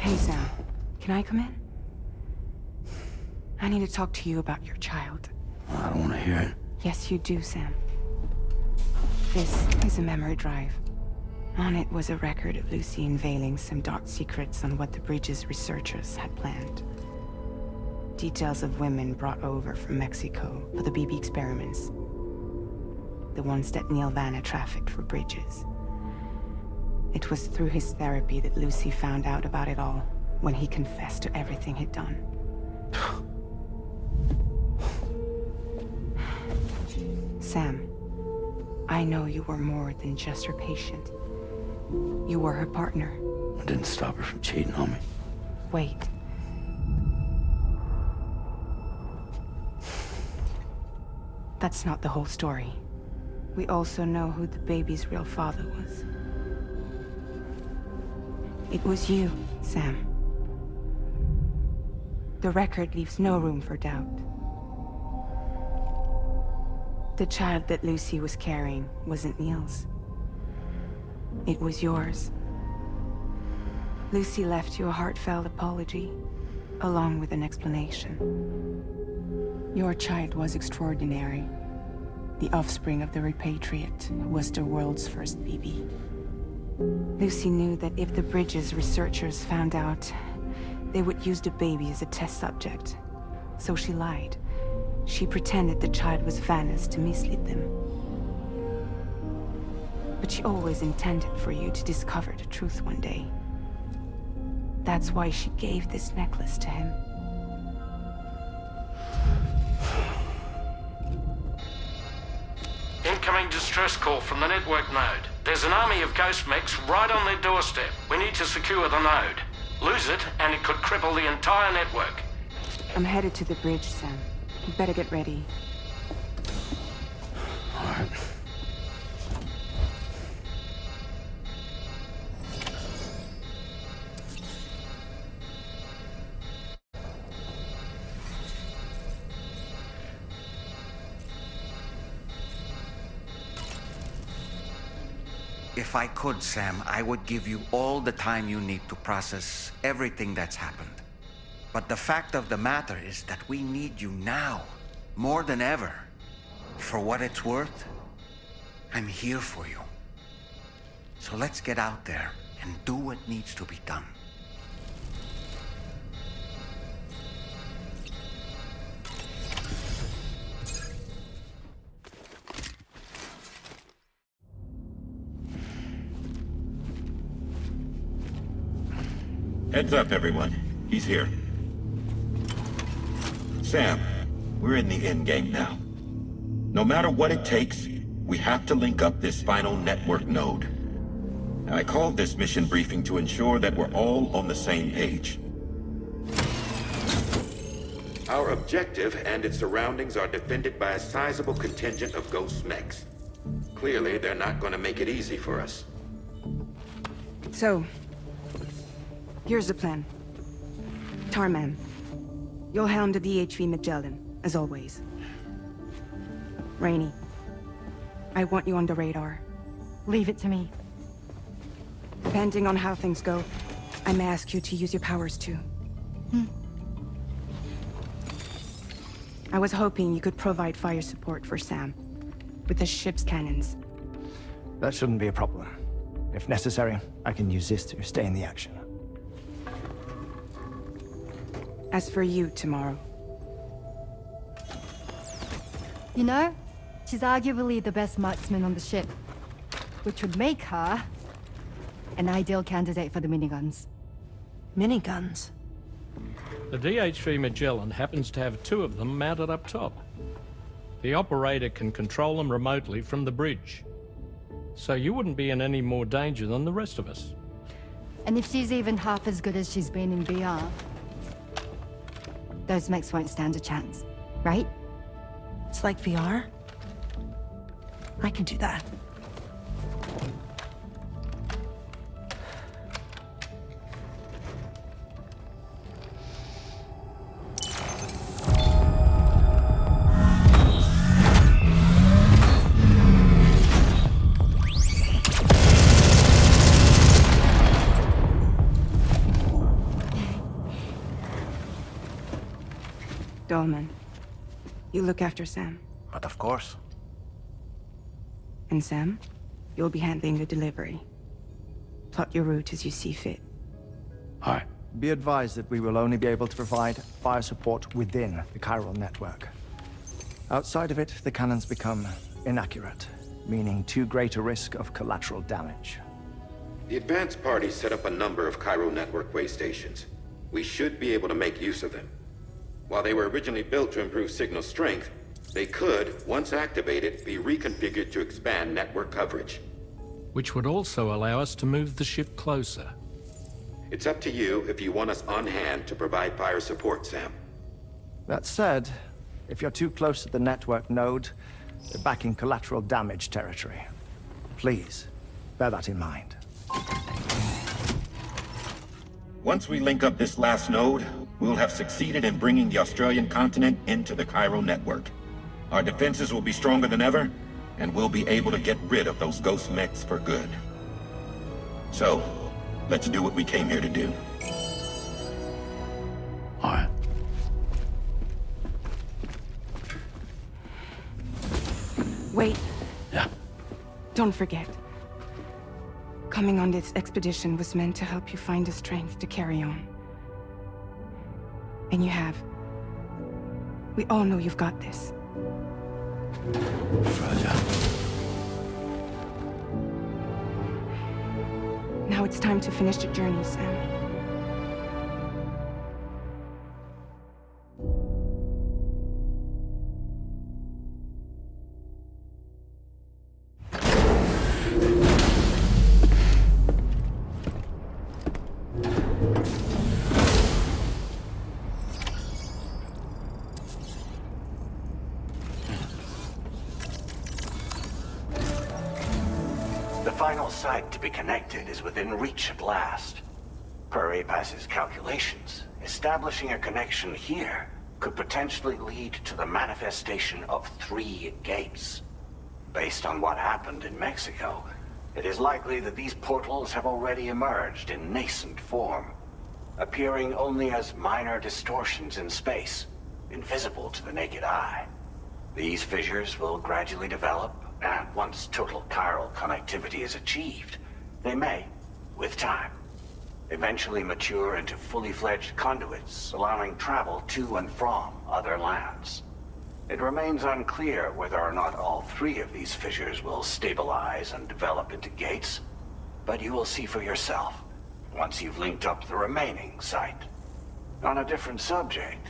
Hey, Sam. Can I come in? I need to talk to you about your child. I don't want to hear it. Yes, you do, Sam. This is a memory drive. On it was a record of Lucy unveiling some dark secrets on what the Bridges researchers had planned. Details of women brought over from Mexico for the BB experiments. The ones that Neil Vanna trafficked for Bridges. It was through his therapy that Lucy found out about it all, when he confessed to everything he'd done. Sam, I know you were more than just her patient. You were her partner. I didn't stop her from cheating on me. Wait. That's not the whole story. We also know who the baby's real father was. It was you, Sam. The record leaves no room for doubt. The child that Lucy was carrying wasn't Neil's. It was yours. Lucy left you a heartfelt apology, along with an explanation. Your child was extraordinary. The offspring of the repatriate who was the world's first BB. Lucy knew that if the Bridges researchers found out, they would use the baby as a test subject. So she lied. She pretended the child was Vanna's to mislead them. But she always intended for you to discover the truth one day. That's why she gave this necklace to him. Incoming distress call from the network node. There's an army of ghost mechs right on their doorstep. We need to secure the node. Lose it, and it could cripple the entire network. I'm headed to the bridge, Sam. You better get ready. All right. If I could, Sam, I would give you all the time you need to process everything that's happened. But the fact of the matter is that we need you now, more than ever. For what it's worth, I'm here for you. So let's get out there and do what needs to be done. Heads up, everyone. He's here. Sam, we're in the endgame now. No matter what it takes, we have to link up this final network node. I called this mission briefing to ensure that we're all on the same page. Our objective and its surroundings are defended by a sizable contingent of ghost mechs. Clearly, they're not going to make it easy for us. So, here's the plan. Tarman, you'll helm the DHV Magellan, as always. Rainey, I want you on the radar. Leave it to me. Depending on how things go, I may ask you to use your powers too. I was hoping you could provide fire support for Sam, with the ship's cannons. That shouldn't be a problem. If necessary, I can use this to stay in the action. As for you, tomorrow. You know, she's arguably the best marksman on the ship, which would make her an ideal candidate for the miniguns. Miniguns? The DHV Magellan happens to have 2 of them mounted up top. The operator can control them remotely from the bridge. So you wouldn't be in any more danger than the rest of us. And if she's even half as good as she's been in VR, those mechs won't stand a chance, right? It's like VR? I can do that. Dolman, you look after Sam. But of course. And Sam, you'll be handling the delivery. Plot your route as you see fit. All right. Be advised that we will only be able to provide fire support within the chiral network. Outside of it, the cannons become inaccurate, meaning too great a risk of collateral damage. The advanced party set up a number of chiral network way stations. We should be able to make use of them. While they were originally built to improve signal strength, they could, once activated, be reconfigured to expand network coverage. Which would also allow us to move the ship closer. It's up to you if you want us on hand to provide fire support, Sam. That said, if you're too close to the network node, you're back in collateral damage territory. Please, bear that in mind. Once we link up this last node, we'll have succeeded in bringing the Australian continent into the chiral network. Our defenses will be stronger than ever, and we'll be able to get rid of those ghost mechs for good. So, let's do what we came here to do. All right. Wait. Yeah. Don't forget. Coming on this expedition was meant to help you find the strength to carry on. And you have. We all know you've got this. Fragile. Now it's time to finish the journey, Sam. The final site to be connected is within reach at last. Per APAS's calculations, establishing a connection here could potentially lead to the manifestation of 3 gates. Based on what happened in Mexico, it is likely that these portals have already emerged in nascent form, appearing only as minor distortions in space, invisible to the naked eye. These fissures will gradually develop, and once total chiral connectivity is achieved, they may, with time, eventually mature into fully fledged conduits, allowing travel to and from other lands. It remains unclear whether or not all 3 of these fissures will stabilize and develop into gates, but you will see for yourself once you've linked up the remaining site. On a different subject,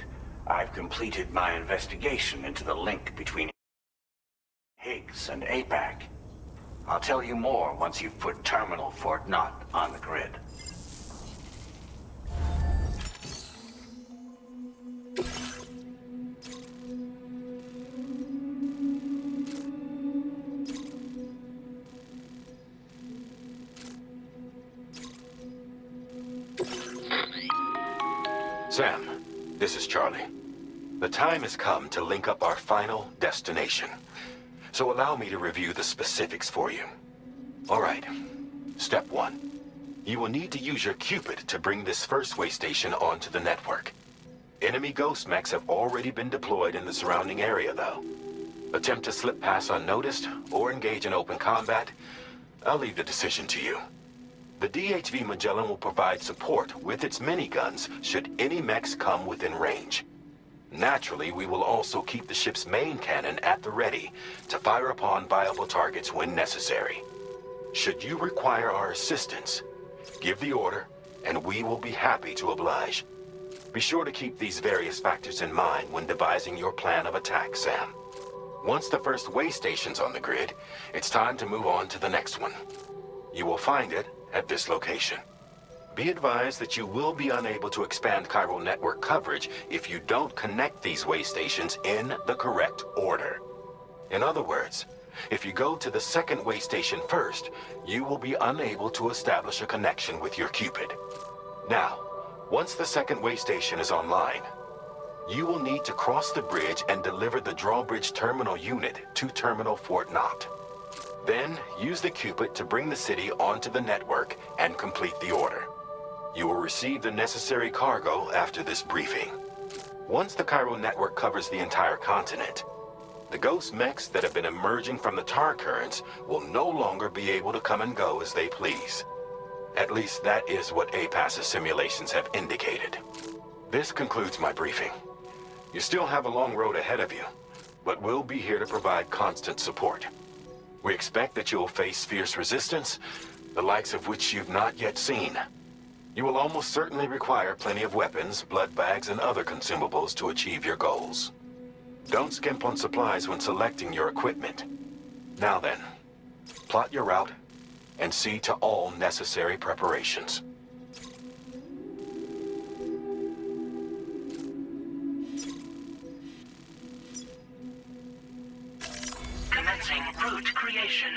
I've completed my investigation into the link between Higgs and APAC. I'll tell you more once you've put Terminal Fort Knott on the grid. Sam, this is Charlie. The time has come to link up our final destination. So allow me to review the specifics for you. All right. Step 1. You will need to use your Cupid to bring this first way station onto the network. Enemy ghost mechs have already been deployed in the surrounding area, though. Attempt to slip past unnoticed or engage in open combat, I'll leave the decision to you. The DHV Magellan will provide support with its miniguns should any mechs come within range. Naturally, we will also keep the ship's main cannon at the ready to fire upon viable targets when necessary. Should you require our assistance, give the order, and we will be happy to oblige. Be sure to keep these various factors in mind when devising your plan of attack, Sam. Once the first way station's on the grid, it's time to move on to the next one. You will find it at this location. Be advised that you will be unable to expand chiral network coverage if you don't connect these way stations in the correct order. In other words, if you go to the second way station first, you will be unable to establish a connection with your Cupid. Now, once the second way station is online, you will need to cross the bridge and deliver the drawbridge terminal unit to Terminal Fort Knott. Then, use the Cupid to bring the city onto the network and complete the order. You will receive the necessary cargo after this briefing. Once the chiral network covers the entire continent, the ghost mechs that have been emerging from the tar currents will no longer be able to come and go as they please. At least that is what APAS's simulations have indicated. This concludes my briefing. You still have a long road ahead of you, but we'll be here to provide constant support. We expect that you will face fierce resistance, the likes of which you've not yet seen. You will almost certainly require plenty of weapons, blood bags, and other consumables to achieve your goals. Don't skimp on supplies when selecting your equipment. Now then, plot your route and see to all necessary preparations. Commencing route creation.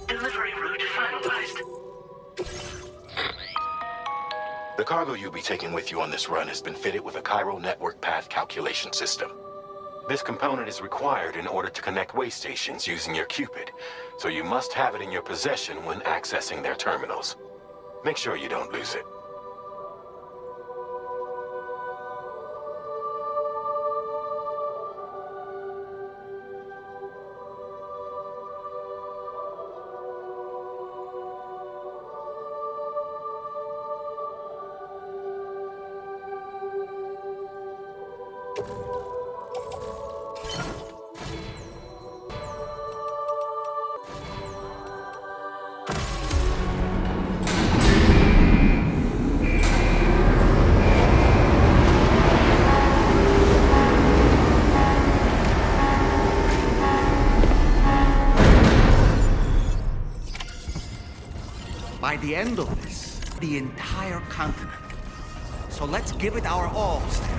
Delivery route finalized. The cargo you'll be taking with you on this run has been fitted with a chiral network path calculation system. This component is required in order to connect way stations using your Cupid, so you must have it in your possession when accessing their terminals. Make sure you don't lose it. By the end of this, the entire continent. So let's give it our all, Sam.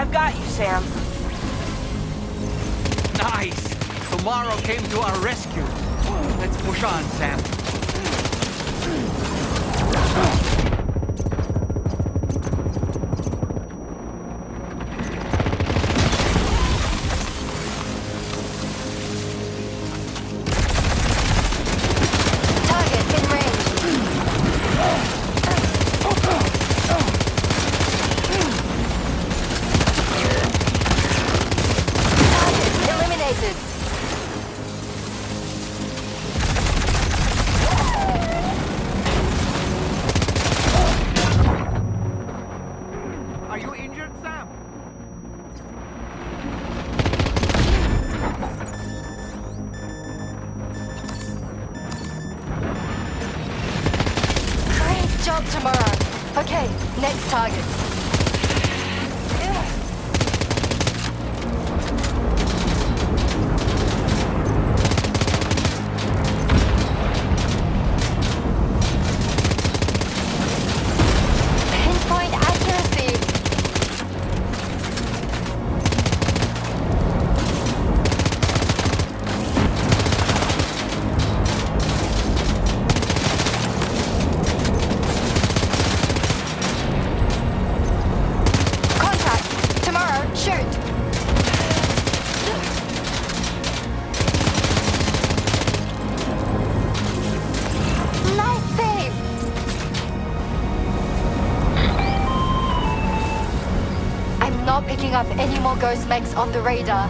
I've got you, Sam. Nice! Tomorrow came to our rescue. Let's push on, Sam. Tomorrow. Okay, next target. Pinpoint accuracy. Picking up any more ghost mechs on the radar.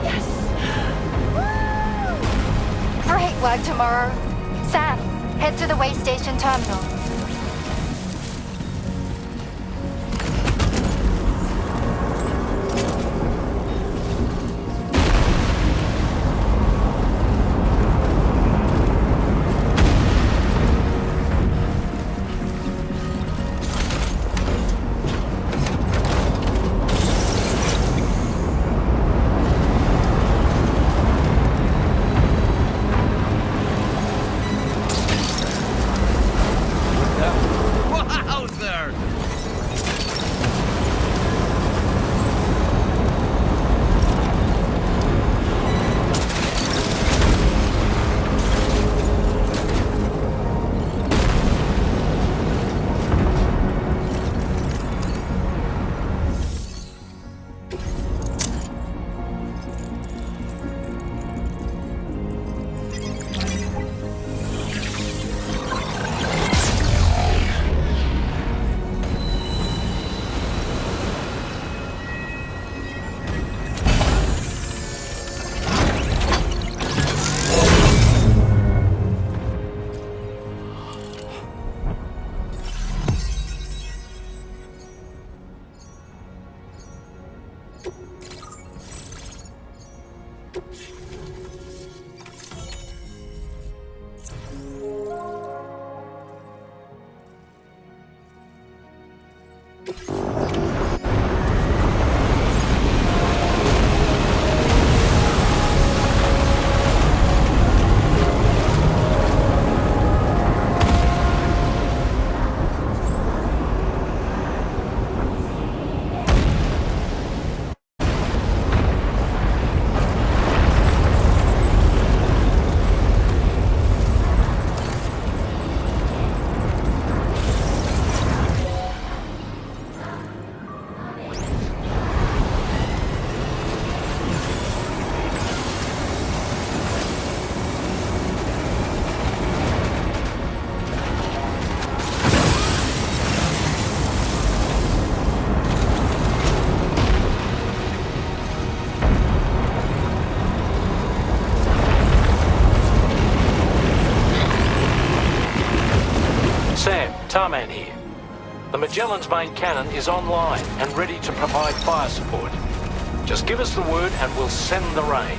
Yes! Great work, Tomorrow. Sam, head to the way station terminal. Tarman here. The Magellan's main cannon is online and ready to provide fire support. Just give us the word and we'll send the rain.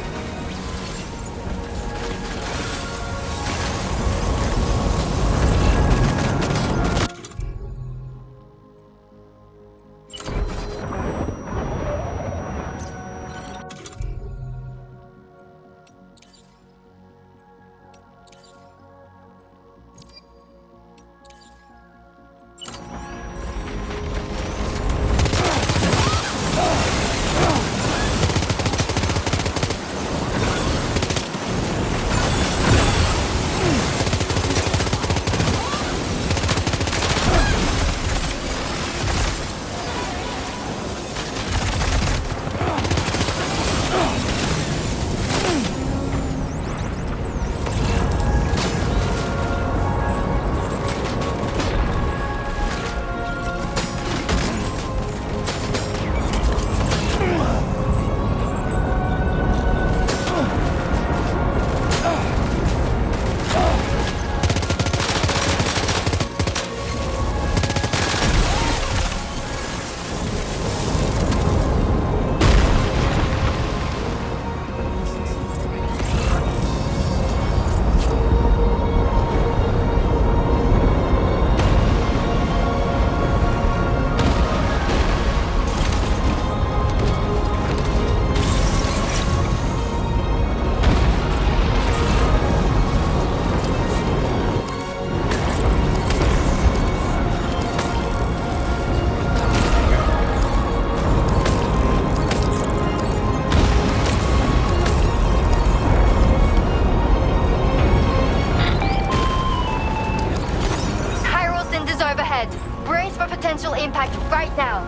potential impact right now.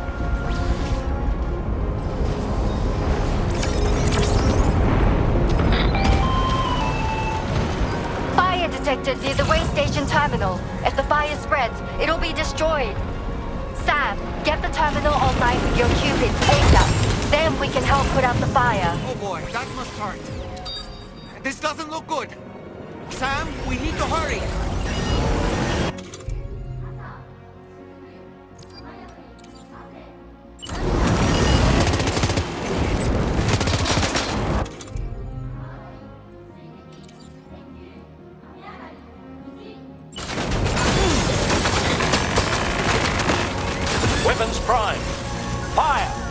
Fire detected near the way station terminal. If the fire spreads, it'll be destroyed. Sam, get the terminal online with your Cupids ASAP. Then we can help put out the fire. Oh boy, that must hurt. This doesn't look good. Sam, we need to hurry. Weapons prime. Fire!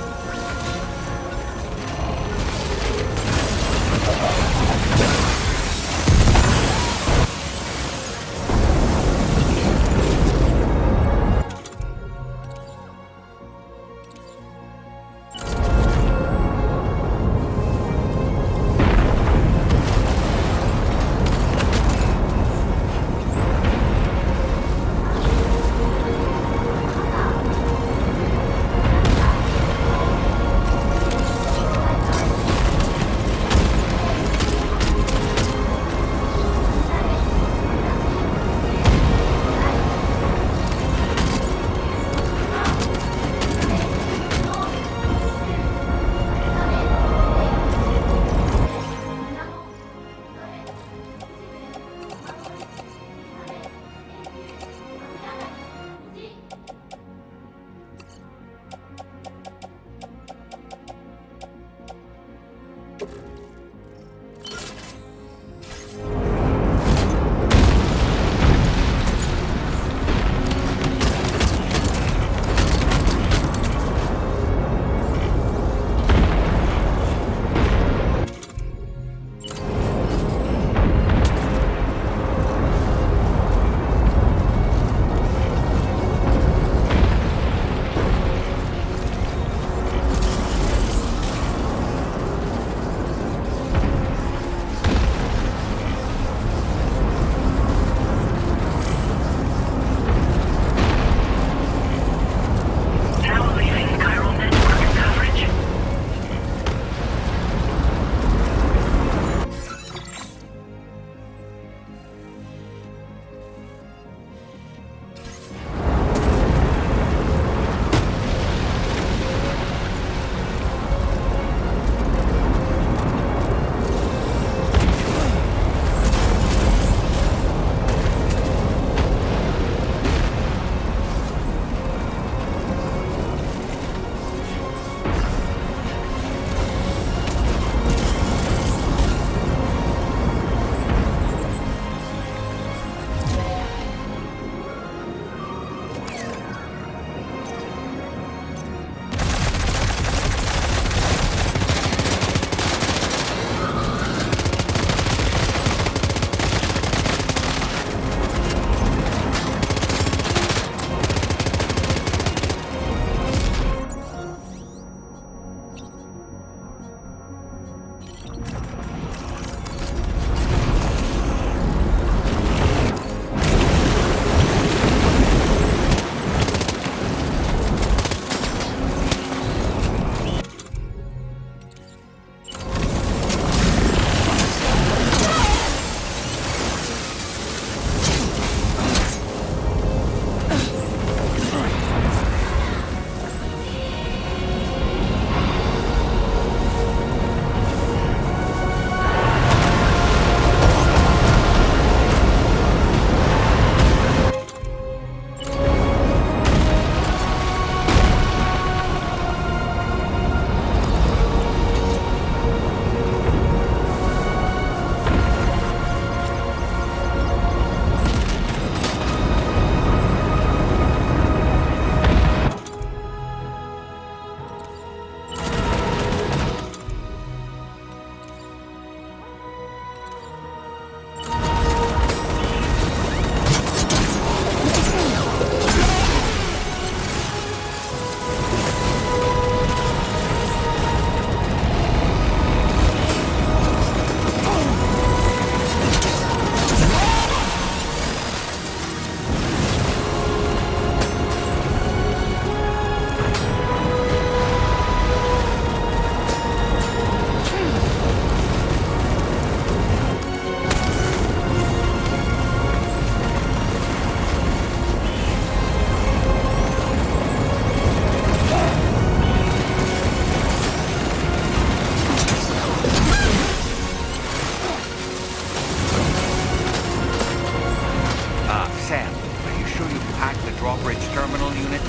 bridge terminal unit.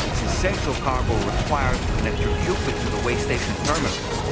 It's essential cargo required to connect your Cupid to the way station terminal.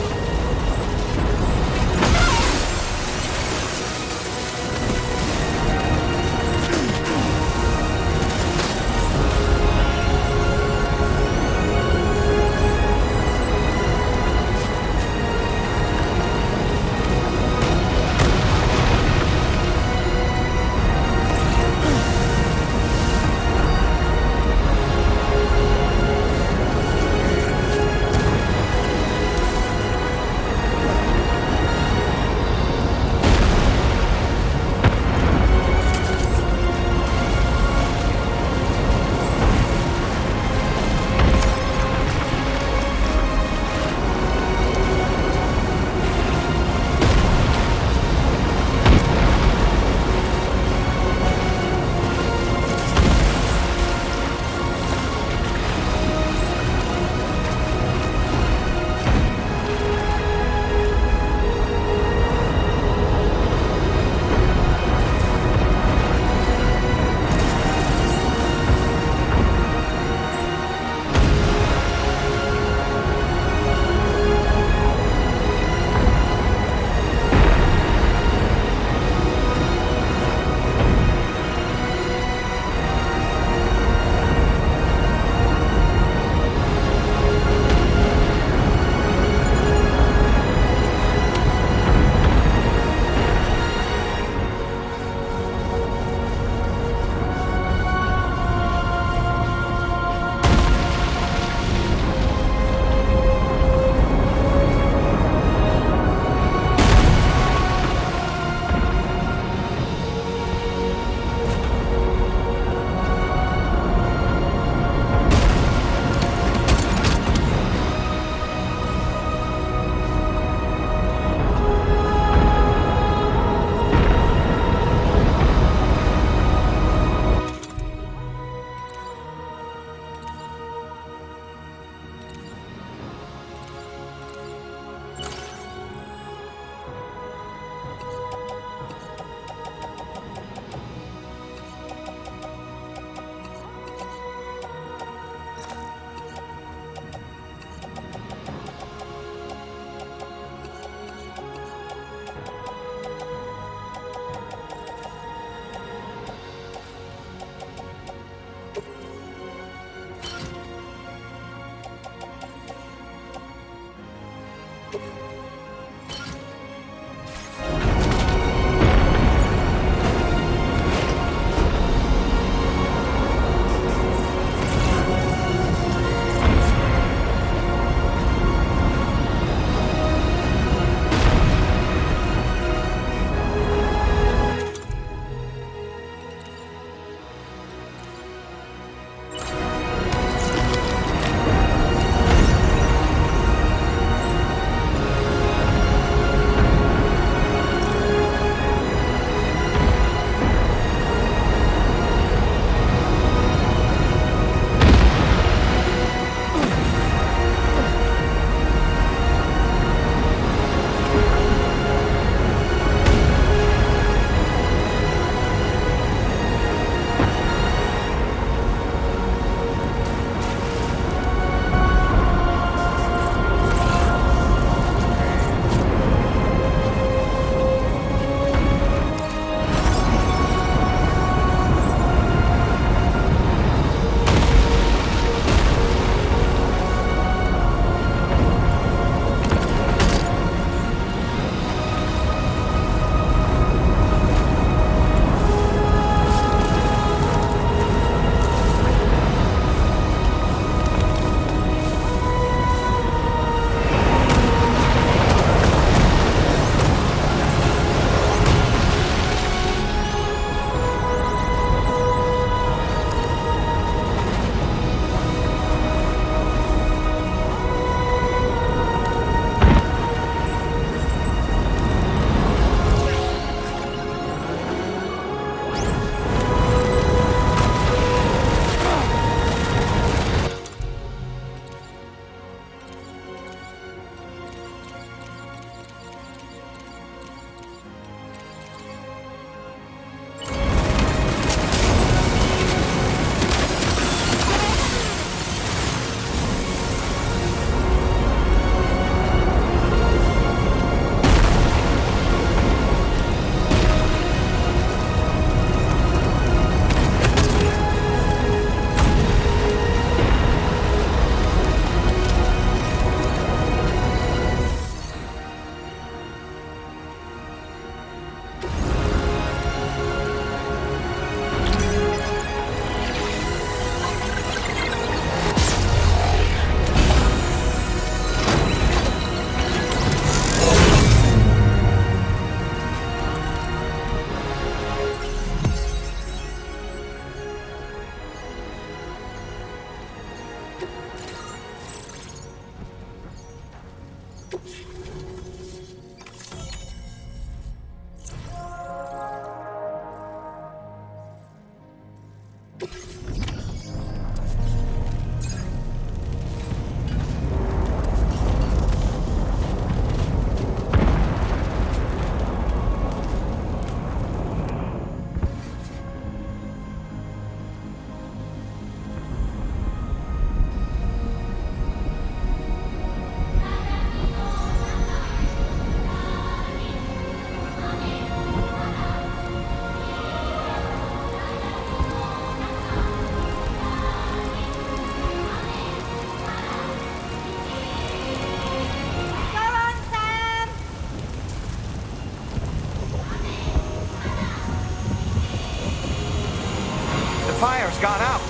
fire's gone out.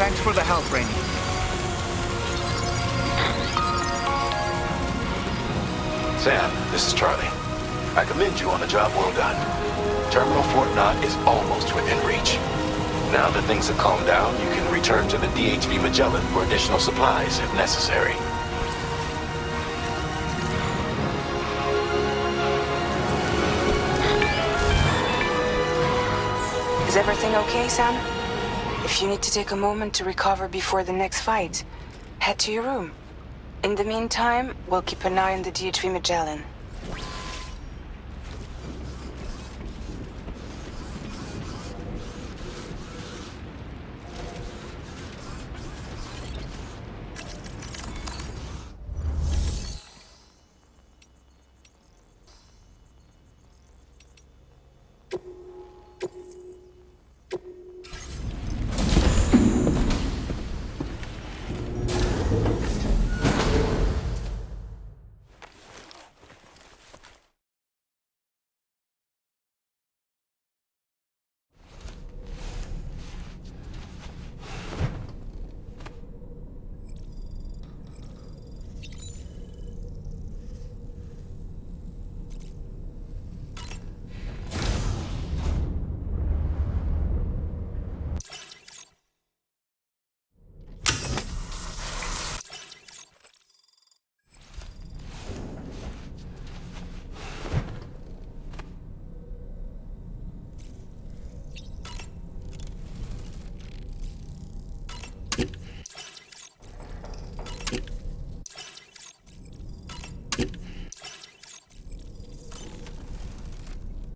Thanks for the help, Rainey. Sam, this is Charlie. I commend you on a job well done. Terminal Fort Knott is almost within reach. Now that things have calmed down, you can return to the DHV Magellan for additional supplies if necessary. Is everything okay, Sam? If you need to take a moment to recover before the next fight, head to your room. In the meantime, we'll keep an eye on the DHV Magellan.